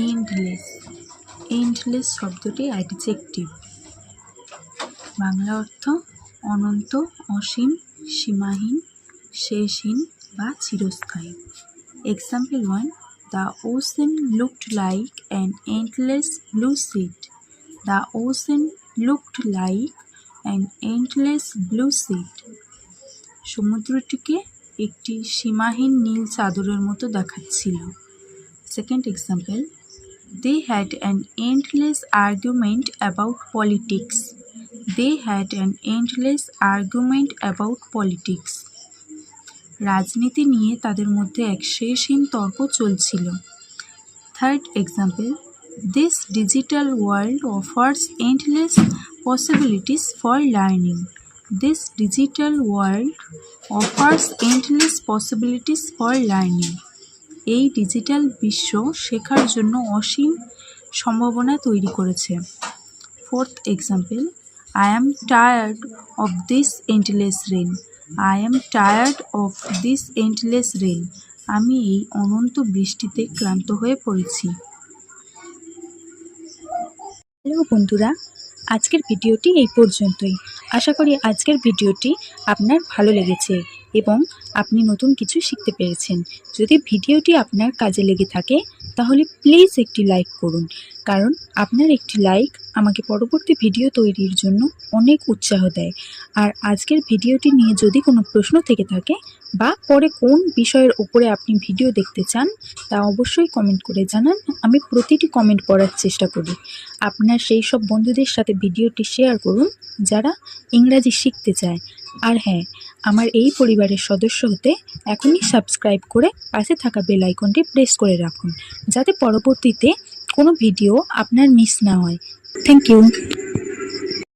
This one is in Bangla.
এন্ডলেস। এন্ডলেস শব্দটি অ্যাডজেক্টিভ। বাংলা অর্থ অনন্ত, অসীম, সীমাহীন, শেষহীন বা চিরস্থায়ী। Example 1, The ocean looked like an endless blue sea. The ocean looked like an endless blue sea. সমুদ্রটিকে একটি সীমাহীন নীল চাদরের মতো দেখাচ্ছিল। Second example, They had an endless argument about politics. They had an endless argument about politics. রাজনীতি নিয়ে তাদের মধ্যে এক শেষহীন তর্ক চলছিল। Third example, This digital world offers endless possibilities for learning. This digital world offers endless possibilities for learning. এই ডিজিটাল বিশ্ব শেখার জন্য অসীম সম্ভাবনা তৈরি করেছে। Fourth example, I am tired of this endless rain. I am tired of this endless rain. আমি এই অনন্ত বৃষ্টিতে ক্লান্ত হয়ে পড়েছি। হ্যালো বন্ধুরা, আজকের ভিডিওটি এই পর্যন্তই। আশা করি আজকের ভিডিওটি আপনার ভালো লেগেছে এবং আপনি নতুন কিছু শিখতে পেরেছেন। যদি ভিডিওটি আপনার কাজে লেগে থাকে তাহলে প্লিজ একটি লাইক করুন, কারণ আপনার একটি লাইক আমাকে পরবর্তী ভিডিও তৈরির জন্য অনেক উৎসাহ দেয়। আর আজকের ভিডিওটি নিয়ে যদি কোনো প্রশ্ন থেকে থাকে বা পরে কোন বিষয়ের উপরে আপনি ভিডিও দেখতে চান তা অবশ্যই কমেন্ট করে জানান। আমি প্রতিটি কমেন্ট পড়ার চেষ্টা করি। আপনার সেই সব বন্ধুদের সাথে ভিডিওটি শেয়ার করুন যারা ইংরাজি শিখতে চায়। আর হ্যাঁ, আমার এই পরিবারের সদস্য হতে এখনই সাবস্ক্রাইব করে পাশে থাকা বেল আইকনটি প্রেস করে রাখুন, যাতে পরবর্তীতে কোনো ভিডিও আপনার মিস না হয়। Thank you.